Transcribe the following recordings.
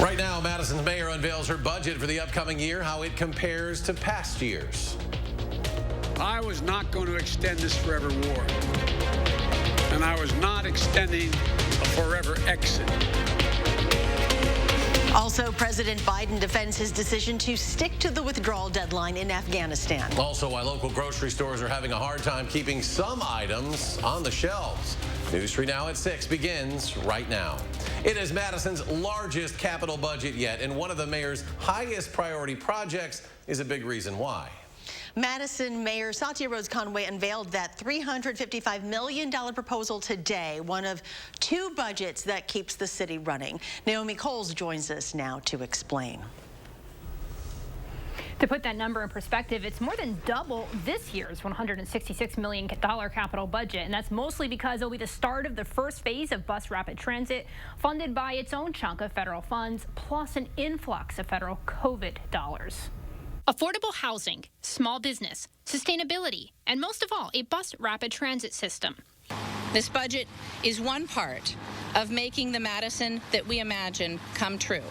Right now, Madison's mayor unveils her budget for the upcoming year, how it compares to past years. I was not going to extend this forever war, and I was not extending a forever exit. Also, President Biden defends his decision to stick to the withdrawal deadline in Afghanistan. Also, why local grocery stores are having a hard time keeping some items on the shelves. News 3 Now at 6 begins right now. It is Madison's largest capital budget yet, and one of the mayor's highest priority projects is a big reason why. Madison Mayor Satya Rhodes Conway unveiled that $355 million proposal today, one of two budgets that keeps the city running. Naomi Coles joins us now to explain. To put that number in perspective, it's more than double this year's $166 million capital budget, and that's mostly because it'll be the start of the first phase of bus rapid transit, funded by its own chunk of federal funds, plus an influx of federal COVID dollars. Affordable housing, small business, sustainability, and most of all, a bus rapid transit system. This budget is one part of making the Madison that we imagine come true,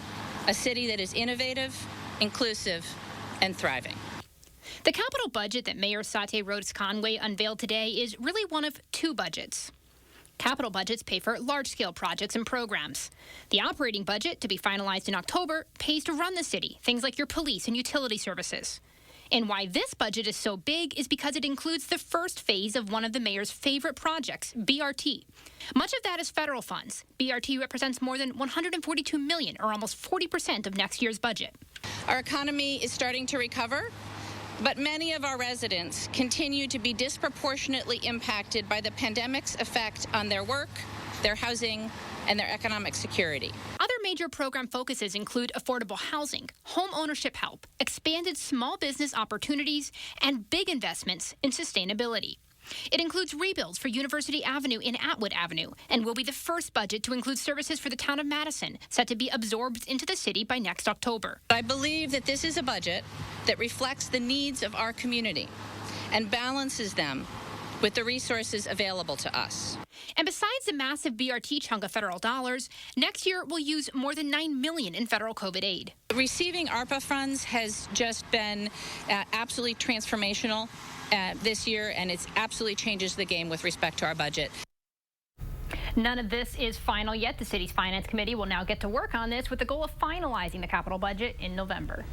a city that is innovative, inclusive, and thriving. The capital budget that Mayor Satya Rhodes Conway unveiled today is really one of two budgets. Capital budgets pay for large-scale projects and programs. The operating budget, to be finalized in October, pays to run the city, things like your police and utility services. And why this budget is so big is because it includes the first phase of one of the mayor's favorite projects, BRT. Much of that is federal funds. BRT represents more than $142 million, or almost 40% of next year's budget. Our economy is starting to recover, but many of our residents continue to be disproportionately impacted by the pandemic's effect on their work, their housing, and their economic security. Other major program focuses include affordable housing, home ownership help, expanded small business opportunities, and big investments in sustainability. It includes rebuilds for University Avenue and Atwood Avenue, and will be the first budget to include services for the town of Madison, set to be absorbed into the city by next October. I believe that this is a budget that reflects the needs of our community and balances them with the resources available to us. And besides the massive BRT chunk of federal dollars, next year we'll use more than $9 million in federal COVID aid. Receiving ARPA funds has just been absolutely transformational this year, and it absolutely changes the game with respect to our budget. None of this is final yet. The city's finance committee will now get to work on this with the goal of finalizing the capital budget in November.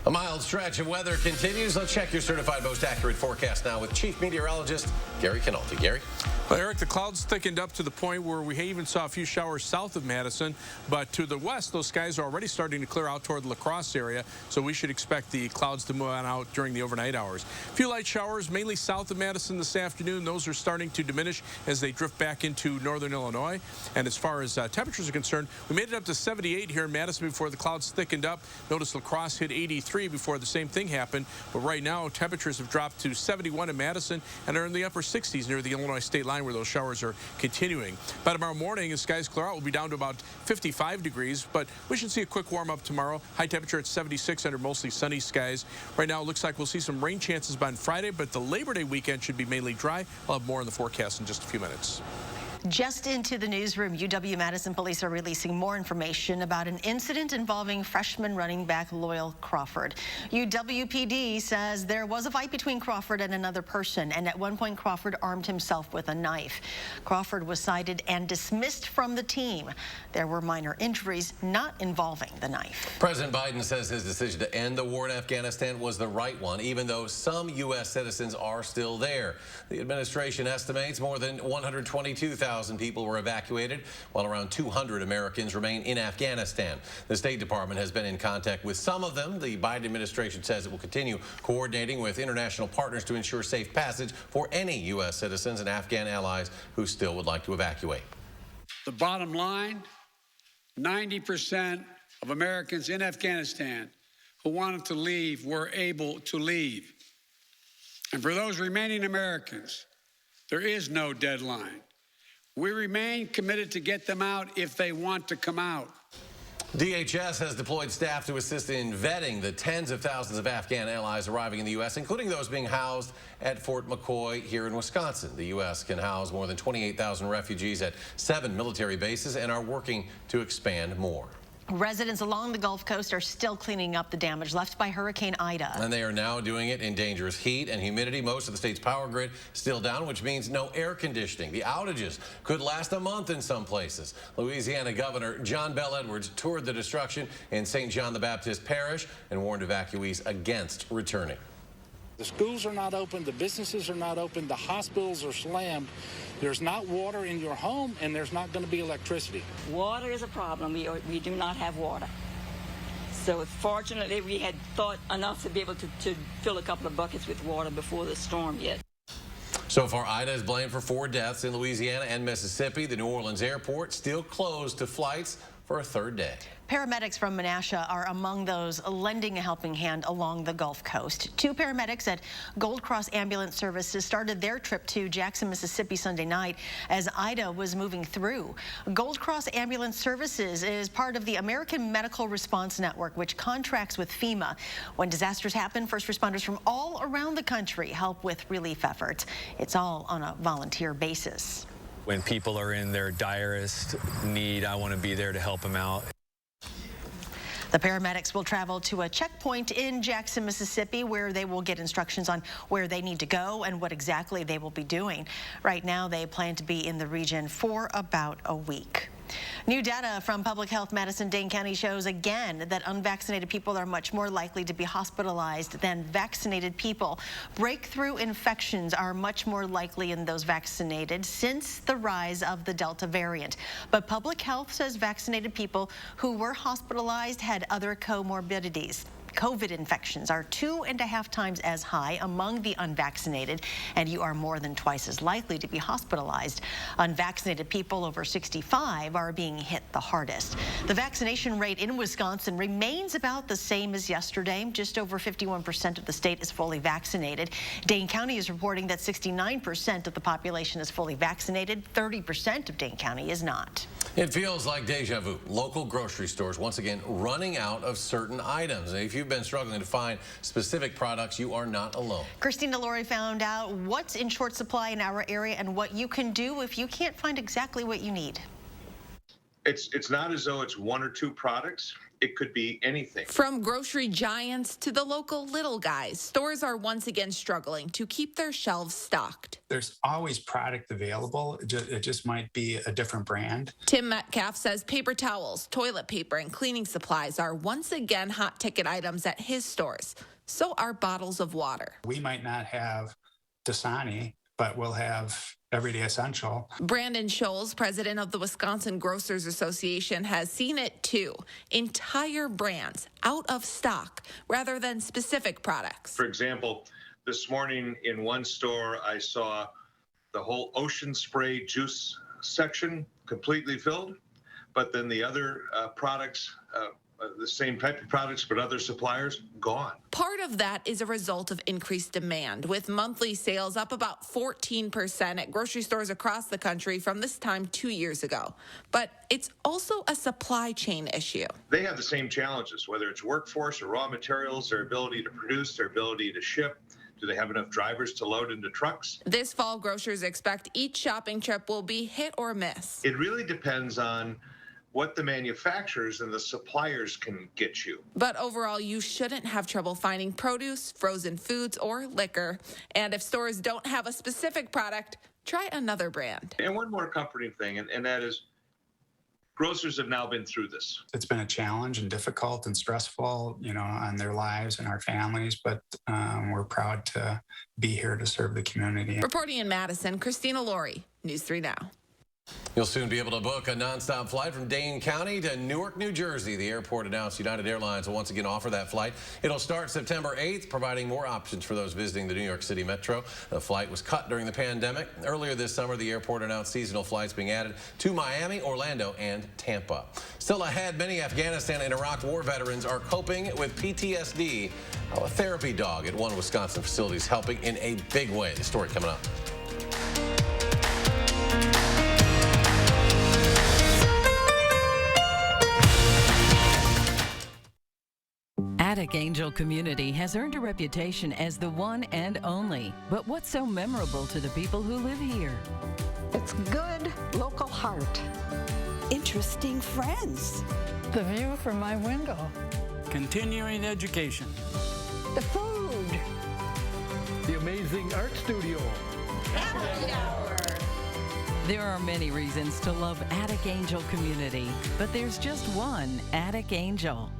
A mild stretch of weather continues. Let's check your certified most accurate forecast now with Chief Meteorologist Gary Canolti. Gary? Well, Eric, the clouds thickened up to the point where we even saw a few showers south of Madison, but to the west, those skies are already starting to clear out toward the La Crosse area, so we should expect the clouds to move on out during the overnight hours. A few light showers, mainly south of Madison this afternoon. Those are starting to diminish as they drift back into northern Illinois. And as far as temperatures are concerned, we made it up to 78 here in Madison before the clouds thickened up. Notice La Crosse hit 83 before the same thing happened, but right now temperatures have dropped to 71 in Madison and are in the upper 60s near the Illinois state line, where those showers are continuing. By tomorrow morning, as skies clear out, we'll be down to about 55 degrees, but we should see a quick warm up tomorrow. High temperature at 76 under mostly sunny skies. Right now, it looks like we'll see some rain chances by Friday, but the Labor Day weekend should be mainly dry. I'll have more in the forecast in just a few minutes. Just into the newsroom, UW-Madison police are releasing more information about an incident involving freshman running back Loyal Crawford. UW-PD says there was a fight between Crawford and another person, and at one point Crawford armed himself with a knife. Crawford was cited and dismissed from the team. There were minor injuries not involving the knife. President Biden says his decision to end the war in Afghanistan was the right one, even though some U.S. citizens are still there. The administration estimates more than 122,000 people were evacuated, while around 200 Americans remain in Afghanistan. The State Department has been in contact with some of them. The Biden administration says it will continue coordinating with international partners to ensure safe passage for any U.S. citizens and Afghan allies who still would like to evacuate. The bottom line, 90% of Americans in Afghanistan who wanted to leave were able to leave. And for those remaining Americans, there is no deadline. We remain committed to get them out if they want to come out. DHS has deployed staff to assist in vetting the tens of thousands of Afghan allies arriving in the U.S., including those being housed at Fort McCoy here in Wisconsin. The U.S. can house more than 28,000 refugees at 7 military bases and are working to expand more. Residents along the Gulf Coast are still cleaning up the damage left by Hurricane Ida. And they are now doing it in dangerous heat and humidity. Most of the state's power grid still down, which means no air conditioning. The outages could last a month in some places. Louisiana Governor John Bel Edwards toured the destruction in St. John the Baptist Parish and warned evacuees against returning. The schools are not open, the businesses are not open, the hospitals are slammed. There's not water in your home, and there's not going to be electricity. Water is a problem. We do not have water. So fortunately, we had thought enough to be able to fill a couple of buckets with water before the storm hit. So far, Ida is blamed for 4 deaths in Louisiana and Mississippi. The New Orleans airport still closed to flights for a 3rd day. Paramedics from Menasha are among those lending a helping hand along the Gulf Coast. 2 paramedics at Gold Cross Ambulance Services started their trip to Jackson, Mississippi Sunday night as Ida was moving through. Gold Cross Ambulance Services is part of the American Medical Response Network, which contracts with FEMA. When disasters happen, first responders from all around the country help with relief efforts. It's all on a volunteer basis. When people are in their direst need, I want to be there to help them out. The paramedics will travel to a checkpoint in Jackson, Mississippi, where they will get instructions on where they need to go and what exactly they will be doing. Right now, they plan to be in the region for about a week. New data from Public Health Madison-Dane County shows again that unvaccinated people are much more likely to be hospitalized than vaccinated people. Breakthrough infections are much more likely in those vaccinated since the rise of the Delta variant. But Public Health says vaccinated people who were hospitalized had other comorbidities. COVID infections are 2.5 times as high among the unvaccinated, and you are more than twice as likely to be hospitalized. Unvaccinated people over 65 are being hit the hardest. The vaccination rate in Wisconsin remains about the same as yesterday. Just over 51% of the state is fully vaccinated. Dane County is reporting that 69% of the population is fully vaccinated. 30% of Dane County is not. It feels like deja vu. Local grocery stores once again running out of certain items. If you've been struggling to find specific products, you are not alone. Christina Laurie found out what's in short supply in our area and what you can do if you can't find exactly what you need. It's not as though it's 1 or 2 products. It could be anything. From grocery giants to the local little guys, stores are once again struggling to keep their shelves stocked. There's always product available. It just might be a different brand. Tim Metcalf says paper towels, toilet paper, and cleaning supplies are once again hot ticket items at his stores. So are bottles of water. We might not have Dasani, but we'll have everyday essential. Brandon Scholes, president of the Wisconsin Grocers Association, has seen it too. Entire brands out of stock rather than specific products. For example, this morning in one store, I saw the whole Ocean Spray juice section completely filled, but then the other products, the same type of products, but other suppliers, gone. Part of that is a result of increased demand, with monthly sales up about 14% at grocery stores across the country from this time 2 years ago. But it's also a supply chain issue. They have the same challenges, whether it's workforce or raw materials, their ability to produce, their ability to ship. Do they have enough drivers to load into trucks? This fall, grocers expect each shopping trip will be hit or miss. It really depends on what the manufacturers and the suppliers can get you. But overall, you shouldn't have trouble finding produce, frozen foods, or liquor. And if stores don't have a specific product, try another brand. And one more comforting thing, and that is grocers have now been through this. It's been a challenge and difficult and stressful, on their lives and our families, but we're proud to be here to serve the community. Reporting in Madison, Christina Laurie, News 3 Now. You'll soon be able to book a nonstop flight from Dane County to Newark, New Jersey. The airport announced United Airlines will once again offer that flight. It'll start September 8th, providing more options for those visiting the New York City Metro. The flight was cut during the pandemic. Earlier this summer, the airport announced seasonal flights being added to Miami, Orlando, and Tampa. Still ahead, many Afghanistan and Iraq war veterans are coping with PTSD. A therapy dog at one Wisconsin facility is helping in a big way. The story coming up. Attic Angel Community has earned a reputation as the one and only. But what's so memorable to the people who live here? It's good local heart. interesting friends. The view from my window. Continuing education. The food. The amazing art studio. Happy hour. There are many reasons to love Attic Angel community, but there's just one Attic Angel.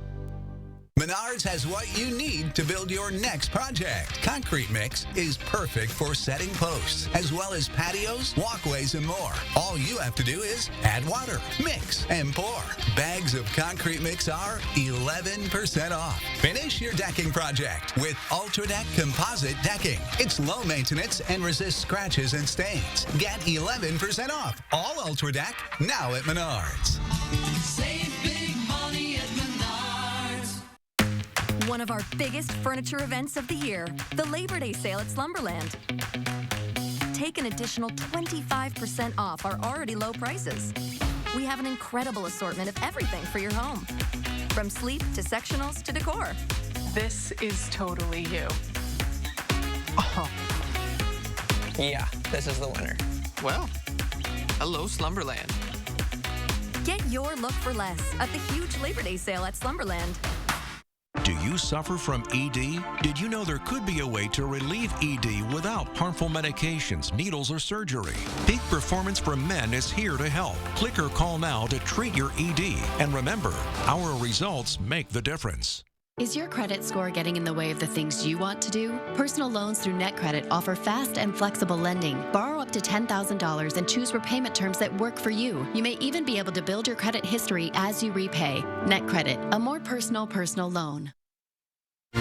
Menards has what you need to build your next project. Concrete mix is perfect for setting posts, as well as patios, walkways, and more. All you have to do is add water, mix, and pour. Bags of concrete mix are 11% off. Finish your decking project with UltraDeck Composite Decking. It's low maintenance and resists scratches and stains. Get 11% off all UltraDeck now at Menards. Save big money at Menards. One of our biggest furniture events of the year, the Labor Day sale at Slumberland. Take an additional 25% off our already low prices. We have an incredible assortment of everything for your home, from sleep to sectionals to decor. This is totally you. Oh. Yeah, this is the winner. Well, hello, Slumberland. Get your look for less at the huge Labor Day sale at Slumberland. Do you suffer from ED? Did you know there could be a way to relieve ED without harmful medications, needles, or surgery? Peak Performance for Men is here to help. Click or call now to treat your ED. And remember, our results make the difference. Is your credit score getting in the way of the things you want to do? Personal loans through NetCredit offer fast and flexible lending. Borrow up to $10,000 and choose repayment terms that work for you. You may even be able to build your credit history as you repay. NetCredit, a more personal loan.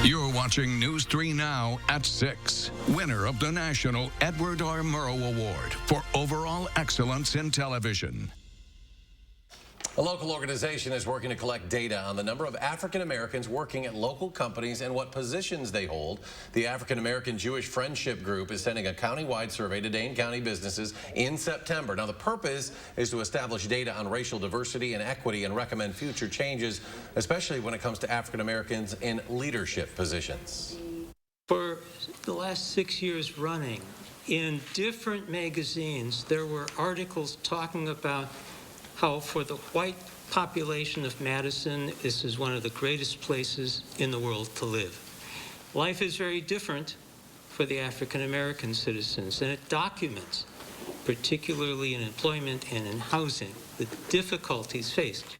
You're watching News 3 Now at 6. Winner of the National Edward R. Murrow Award for Overall Excellence in Television. A local organization is working to collect data on the number of African Americans working at local companies and what positions they hold. The African American Jewish Friendship Group is sending a county-wide survey to Dane County businesses in September. Now, the purpose is to establish data on racial diversity and equity and recommend future changes, especially when it comes to African Americans in leadership positions. For the last 6 years running, in different magazines, there were articles talking about how for the white population of Madison, this is one of the greatest places in the world to live. Life is very different for the African American citizens, and it documents, particularly in employment and in housing, the difficulties faced.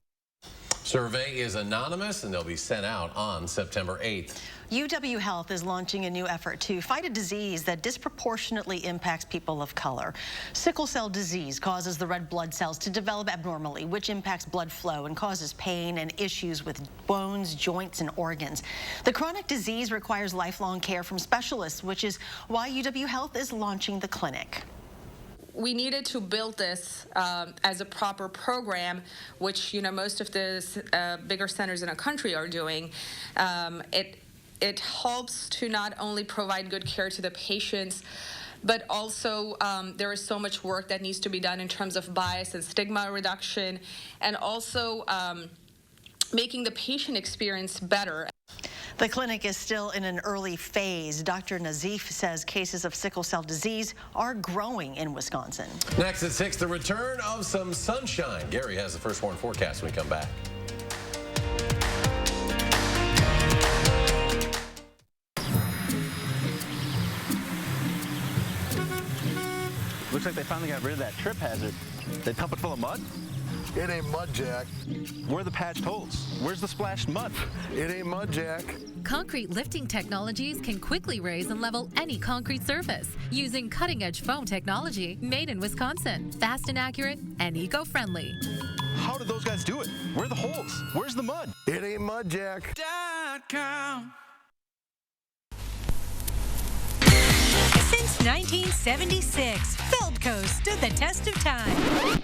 Survey is anonymous, and they'll be sent out on September 8th. UW Health is launching a new effort to fight a disease that disproportionately impacts people of color. Sickle cell disease causes the red blood cells to develop abnormally, which impacts blood flow and causes pain and issues with bones, joints, and organs. The chronic disease requires lifelong care from specialists, which is why UW Health is launching the clinic. We needed to build this as a proper program, which most of the bigger centers in the country are doing. It helps to not only provide good care to the patients, but also there is so much work that needs to be done in terms of bias and stigma reduction, and also making the patient experience better. The clinic is still in an early phase. Dr. Nazif says cases of sickle cell disease are growing in Wisconsin. Next at 6, the return of some sunshine. Gary has the first warn forecast when we come back. Looks like they finally got rid of that trip hazard. They pump it full of mud? It ain't mud, Jack. Where are the patched holes? Where's the splashed mud? It ain't mud, Jack. Concrete lifting technologies can quickly raise and level any concrete surface using cutting-edge foam technology made in Wisconsin. Fast and accurate and eco-friendly. How did those guys do it? Where are the holes? Where's the mud? It ain't mud, Jack. .com. Since 1976, Feldco stood the test of time.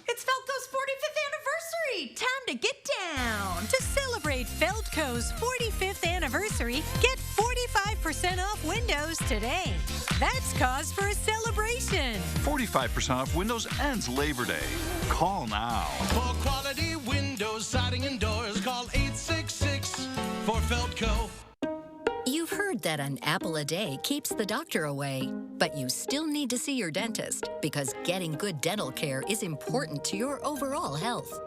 It's Feldco's 45th anniversary! Time to get down! To celebrate Feldco's 45th anniversary, get 45% off windows today. That's cause for a celebration. 45% off windows ends Labor Day. Call now. For quality windows, siding, and doors, call 866 for Feldco. You've heard that an apple a day keeps the doctor away. But you still need to see your dentist because getting good dental care is important to your overall health.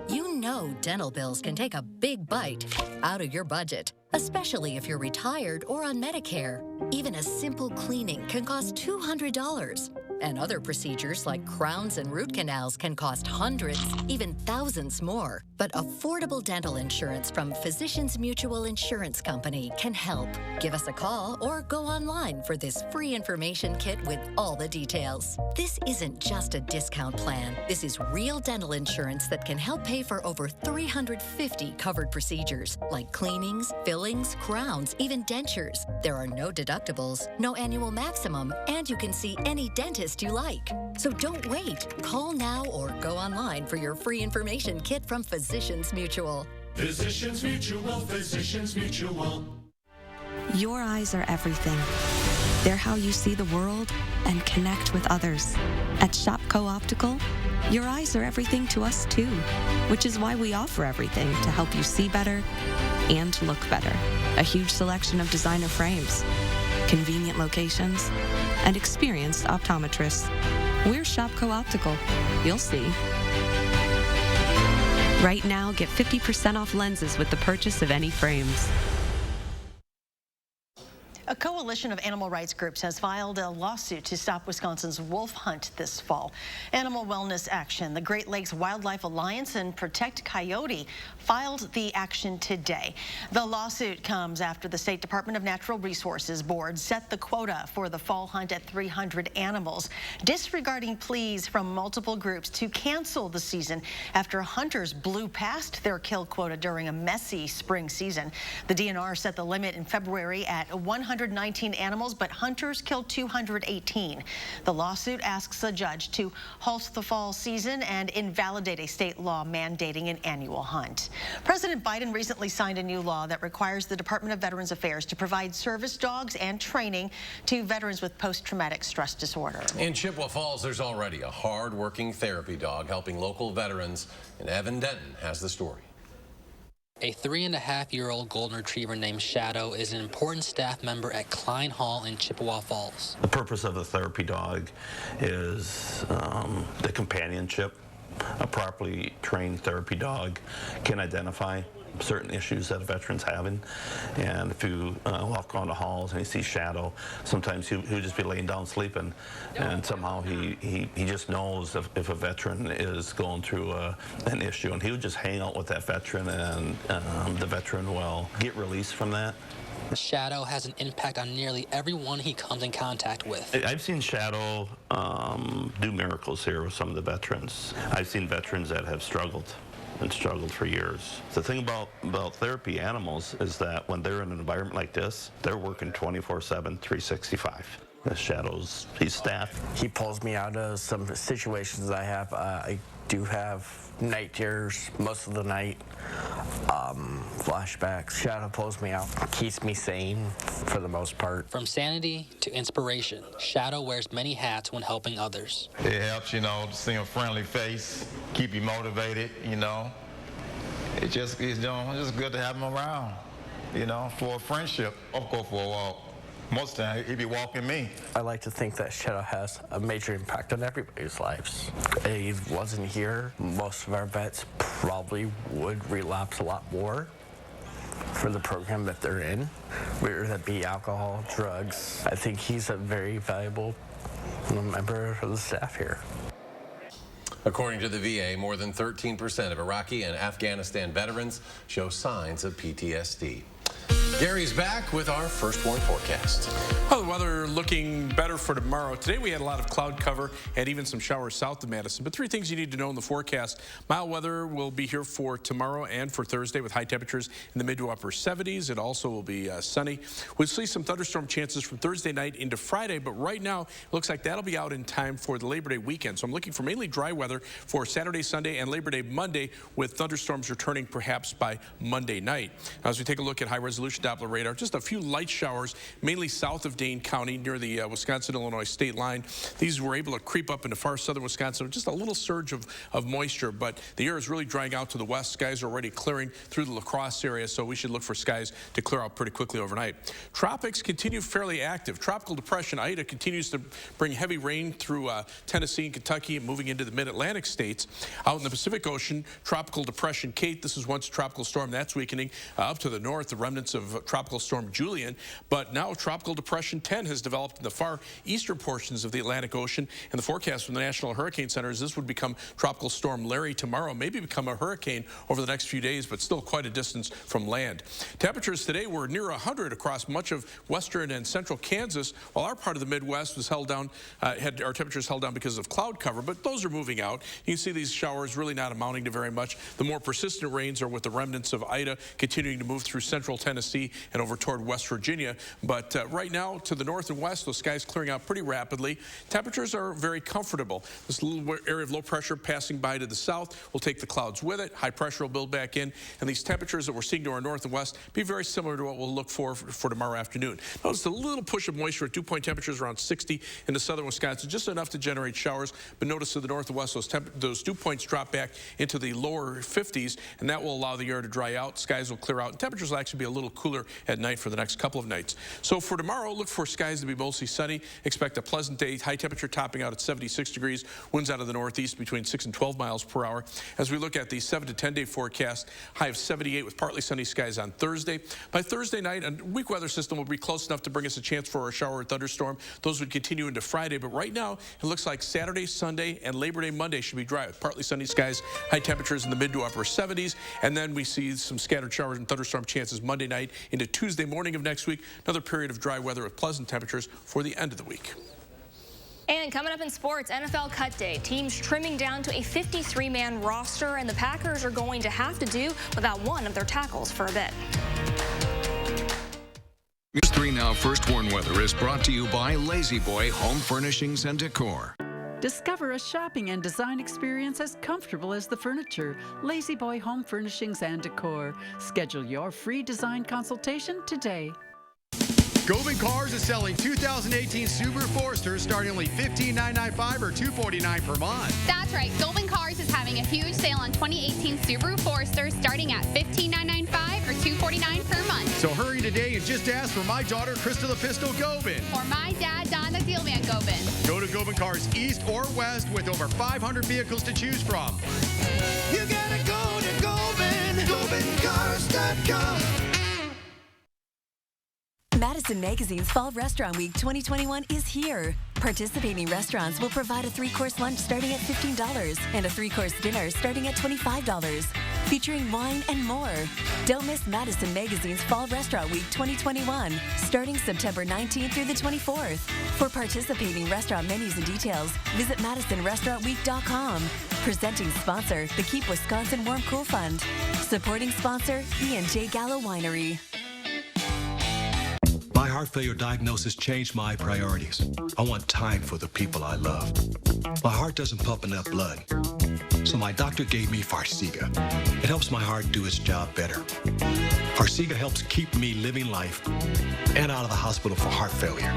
You know dental bills can take a big bite out of your budget, especially if you're retired or on Medicare. Even a simple cleaning can cost $200. And other procedures like crowns and root canals can cost hundreds, even thousands more. But affordable dental insurance from Physicians Mutual Insurance Company can help. Give us a call or go online for this free information kit with all the details. This isn't just a discount plan. This is real dental insurance that can help pay for over 350 covered procedures like cleanings, fillings, crowns, even dentures. There are no deductibles, no annual maximum, and you can see any dentist you like. So don't wait. Call now or go online for your free information kit from Physicians Mutual. Physicians Mutual, Physicians Mutual. Your eyes are everything. They're how you see the world and connect with others. At Shopco Optical, your eyes are everything to us too, which is why we offer everything to help you see better and look better. A huge selection of designer frames, convenient locations, and experienced optometrists. We're Shopco Optical. You'll see. Right now, get 50% off lenses with the purchase of any frames. A coalition of animal rights groups has filed a lawsuit to stop Wisconsin's wolf hunt this fall. Animal Wellness Action, the Great Lakes Wildlife Alliance, and Protect Coyote filed the action today. The lawsuit comes after the State Department of Natural Resources Board set the quota for the fall hunt at 300 animals, disregarding pleas from multiple groups to cancel the season after hunters blew past their kill quota during a messy spring season. The DNR set the limit in February at 119 animals, but hunters killed 218. The lawsuit asks a judge to halt the fall season and invalidate a state law mandating an annual hunt. President Biden recently signed a new law that requires the Department of Veterans Affairs to provide service dogs and training to veterans with post-traumatic stress disorder. In Chippewa Falls, there's already a hard-working therapy dog helping local veterans, and Evan Denton has the story. A 3.5-year-old golden retriever named Shadow is an important staff member at Klein Hall in Chippewa Falls. The purpose of a therapy dog is the companionship. A properly trained therapy dog can identify certain issues that a veteran's having, and if you walk around the halls and you see Shadow, sometimes he'll just be laying down sleeping, and somehow he just knows if a veteran is going through an issue, and he would just hang out with that veteran, and the veteran will get released from that. Shadow has an impact on nearly everyone he comes in contact with. I've seen Shadow do miracles here with some of the veterans. I've seen veterans that have struggled for years. The thing about therapy animals is that when they're in an environment like this, they're working 24/7, 365. The Shadow's, he's staff. He pulls me out of some situations I have. I do have night terrors most of the night, flashbacks. Shadow pulls me out, keeps me sane for the most part. From sanity to inspiration, Shadow wears many hats when helping others. It helps, to see a friendly face, keep you motivated, It's just good to have him around, for a friendship. I'll go for a walk. Most of the time, he'd be walking me. I like to think that Shadow has a major impact on everybody's lives. If he wasn't here, most of our vets probably would relapse a lot more for the program that they're in, whether that be alcohol, drugs. I think he's a very valuable member of the staff here. According to the VA, more than 13% of Iraqi and Afghanistan veterans show signs of PTSD. Gary's back with our first warn forecast. Well, the weather looking better for tomorrow. Today we had a lot of cloud cover and even some showers south of Madison. But 3 things you need to know in the forecast. Mild weather will be here for tomorrow and for Thursday with high temperatures in the mid to upper 70s. It also will be sunny. We'll see some thunderstorm chances from Thursday night into Friday. But right now, it looks like that'll be out in time for the Labor Day weekend. So I'm looking for mainly dry weather for Saturday, Sunday, and Labor Day Monday, with thunderstorms returning perhaps by Monday night. Now, as we take a look at high resolution Doppler radar. Just a few light showers, mainly south of Dane County near the Wisconsin-Illinois state line. These were able to creep up into far southern Wisconsin. Just a little surge of moisture, but the air is really drying out to the west. Skies are already clearing through the La Crosse area, so we should look for skies to clear out pretty quickly overnight. Tropics continue fairly active. Tropical depression Ida continues to bring heavy rain through Tennessee and Kentucky and moving into the mid-Atlantic states. Out in the Pacific Ocean, Tropical Depression Kate, this is once Tropical Storm, that's weakening. Up to the north, the remnants of Tropical Storm Julian, but now Tropical Depression 10 has developed in the far eastern portions of the Atlantic Ocean, and the forecast from the National Hurricane Center is this would become Tropical Storm Larry tomorrow, maybe become a hurricane over the next few days, but still quite a distance from land. Temperatures today were near 100 across much of western and central Kansas, while our part of the Midwest was held down, had our temperatures held down because of cloud cover, but those are moving out. You can see these showers really not amounting to very much. The more persistent rains are with the remnants of Ida continuing to move through central Tennessee and over toward West Virginia. But right now, to the north and west, those skies clearing out pretty rapidly. Temperatures are very comfortable. This little area of low pressure passing by to the south will take the clouds with it. High pressure will build back in, and these temperatures that we're seeing to our north and west be very similar to what we'll look for tomorrow afternoon. Notice a little push of moisture at dew point temperatures around 60 into southern Wisconsin, just enough to generate showers. But notice to the north and west, those dew points drop back into the lower 50s, and that will allow the air to dry out. Skies will clear out, and temperatures will actually be a little cooler at night for the next couple of nights. So for tomorrow, look for skies to be mostly sunny. Expect a pleasant day. High temperature topping out at 76 degrees. Winds out of the northeast between 6 and 12 miles per hour. As we look at the 7 to 10 day forecast, high of 78 with partly sunny skies on Thursday. By Thursday night, a weak weather system will be close enough to bring us a chance for a shower or thunderstorm. Those would continue into Friday, but right now it looks like Saturday, Sunday, and Labor Day Monday should be dry with partly sunny skies, high temperatures in the mid to upper 70s, and then we see some scattered showers and thunderstorm chances Monday night into Tuesday morning of next week. Another period of dry weather with pleasant temperatures for the end of the week. And coming up in sports, NFL Cut Day. Teams trimming down to a 53-man roster, and the Packers are going to have to do without one of their tackles for a bit. News 3 Now First Warn Weather is brought to you by Lazy Boy Home Furnishings and Decor. Discover a shopping and design experience as comfortable as the furniture. Lazy Boy Home Furnishings and Decor. Schedule your free design consultation today. Govan Cars is selling 2018 Subaru Forester starting only $15,995 or $249 per month. That's right. Govan Cars is having a huge sale on 2018 Subaru Forester starting at $15,995 or $249 per month. So hurry today and just ask for my daughter, Krista the Pistol Govan. Or my dad, Don the Steelman Govan. Go to Govan Cars East or West with over 500 vehicles to choose from. You gotta go to Govan, GovanCars.com. Madison Magazine's Fall Restaurant Week 2021 is here. Participating restaurants will provide a 3-course lunch starting at $15 and a 3-course dinner starting at $25, featuring wine and more. Don't miss Madison Magazine's Fall Restaurant Week 2021, starting September 19th through the 24th. For participating restaurant menus and details, visit MadisonRestaurantWeek.com. Presenting sponsor, the Keep Wisconsin Warm Cool Fund. Supporting sponsor, E&J Gallo Winery. My heart failure diagnosis changed my priorities. I want time for the people I love. My heart doesn't pump enough blood, so my doctor gave me Farxiga. It helps my heart do its job better. Farxiga helps keep me living life and out of the hospital for heart failure.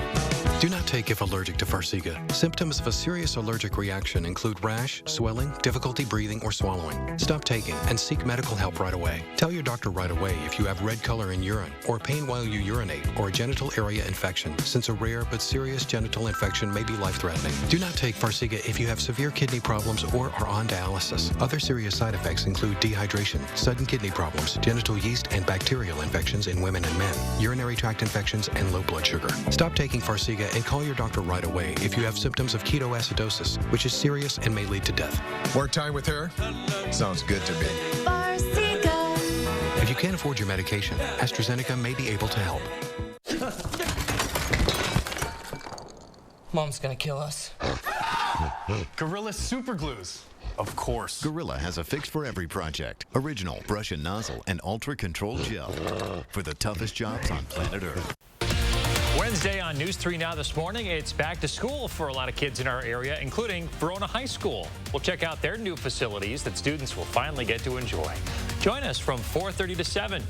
Do not take if allergic to Farxiga. Symptoms of a serious allergic reaction include rash, swelling, difficulty breathing, or swallowing. Stop taking and seek medical help right away. Tell your doctor right away if you have red color in urine, or pain while you urinate, or a genital area infection, since a rare but serious genital infection may be life-threatening. Do not take Farxiga if you have severe kidney problems or are on dialysis. Other serious side effects include dehydration, sudden kidney problems, genital yeast and bacterial infections in women and men, urinary tract infections, and low blood sugar. Stop taking Farxiga and call your doctor right away if you have symptoms of ketoacidosis, which is serious and may lead to death. Work time with her? Sounds good to me. Farxiga. If you can't afford your medication, AstraZeneca may be able to help. Mom's gonna kill us. Gorilla Super Glues. Of course. Gorilla has a fix for every project. Original brush and nozzle and ultra-controlled gel for the toughest jobs on planet Earth. Wednesday on News 3 Now this morning, it's back to school for a lot of kids in our area, including Verona High School. We'll check out their new facilities that students will finally get to enjoy. Join us from 4:30 to 7.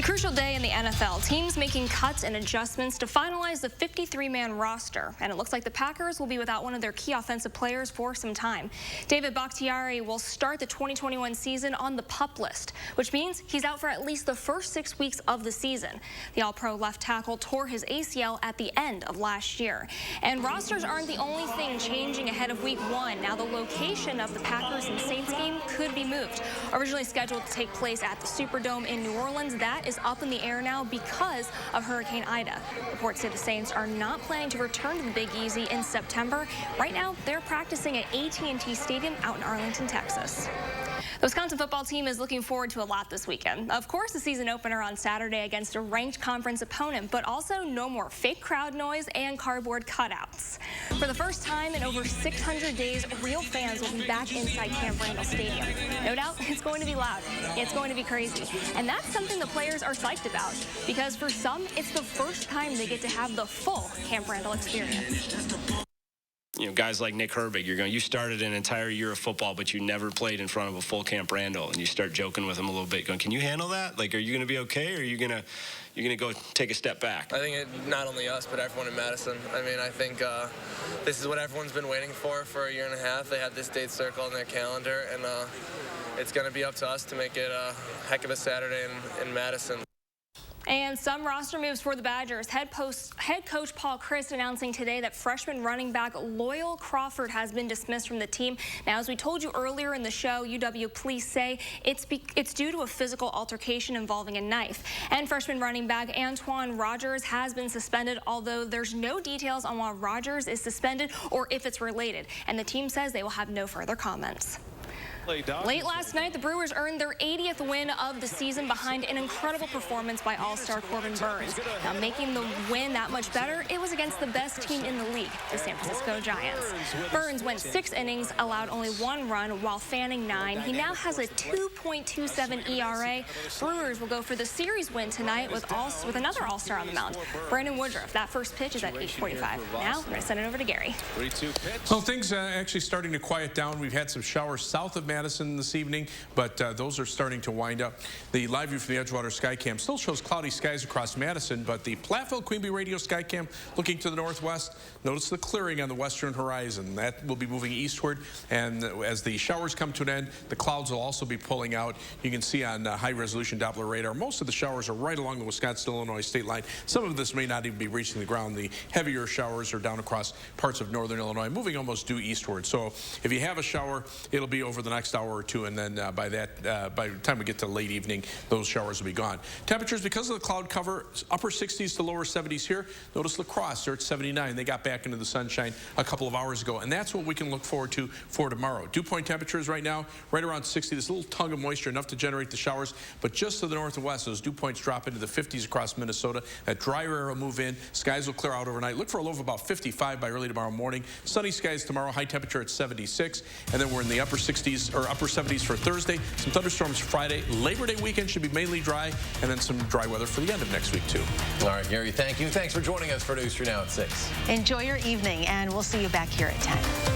crucial day in the NFL. Teams making cuts and adjustments to finalize the 53-man roster. And it looks like the Packers will be without one of their key offensive players for some time. David Bakhtiari will start the 2021 season on the PUP list, which means he's out for at least the first 6 weeks of the season. The All-Pro left tackle tore his ACL at the end of last year. And rosters aren't the only thing changing ahead of Week 1. Now the location of the Packers and Saints game could be moved. Originally scheduled to take place at the Superdome in New Orleans, that is up in the air now because of Hurricane Ida. Reports say the Saints are not planning to return to the Big Easy in September. Right now, they're practicing at AT&T Stadium out in Arlington, Texas. The Wisconsin football team is looking forward to a lot this weekend. Of course, the season opener on Saturday against a ranked conference opponent, but also no more fake crowd noise and cardboard cutouts. For the first time in over 600 days, real fans will be back inside Camp Randall Stadium. No doubt, it's going to be loud. It's going to be crazy. And that's something the players are psyched about, because for some, it's the first time they get to have the full Camp Randall experience. You know, guys like Nick Herbig, you started an entire year of football, but you never played in front of a full Camp Randall, and you start joking with him a little bit, going, "Can you handle that? Like, are you going to be okay, or are you going to go take a step back?" I think not only us, but everyone in Madison. I mean, I think this is what everyone's been waiting for a year and a half. They had this date circled in their calendar, and it's going to be up to us to make it a heck of a Saturday in Madison. And some roster moves for the Badgers. Head coach Paul Chryst announcing today that freshman running back Loyal Crawford has been dismissed from the team. Now, as we told you earlier in the show, UW police say it's due to a physical altercation involving a knife. And freshman running back Antoine Rogers has been suspended, although there's no details on why Rogers is suspended or if it's related. And the team says they will have no further comments. Late last night, the Brewers earned their 80th win of the season behind an incredible performance by All-Star Corbin Burns. Now, making the win that much better, it was against the best team in the league, the San Francisco Giants. Burns went 6 innings, allowed only 1 run while fanning 9. He now has a 2.27 ERA. Brewers will go for the series win tonight with another All-Star on the mound, Brandon Woodruff. That first pitch is at 8:45. Now, we're going to send it over to Gary. Well, things are actually starting to quiet down. We've had some showers south of Madison this evening, but those are starting to wind up. The live view from the Edgewater Skycam still shows cloudy skies across Madison, but the Platteville Queen Bee Radio Skycam looking to the northwest, notice the clearing on the western horizon. That will be moving eastward, and as the showers come to an end, the clouds will also be pulling out. You can see on high-resolution Doppler radar, most of the showers are right along the Wisconsin-Illinois state line. Some of this may not even be reaching the ground. The heavier showers are down across parts of northern Illinois, moving almost due eastward. So if you have a shower, it'll be over the next hour or two, and then by the time we get to late evening, those showers will be gone. Temperatures, because of the cloud cover, upper 60s to lower 70s here. Notice La Crosse, they're at 79. They got back into the sunshine a couple of hours ago, and that's what we can look forward to for tomorrow. Dew point temperatures right now, right around 60. This little tongue of moisture, enough to generate the showers, but just to the north and west, those dew points drop into the 50s across Minnesota. That drier air will move in. Skies will clear out overnight. Look for a low of about 55 by early tomorrow morning. Sunny skies tomorrow, high temperature at 76, and then we're in the upper 60s or upper 70s for Thursday. Some thunderstorms Friday. Labor Day weekend should be mainly dry, and then some dry weather for the end of next week, too. All right, Gary, thank you. Thanks for joining us for News 3 Now at 6. Enjoy your evening, and we'll see you back here at 10.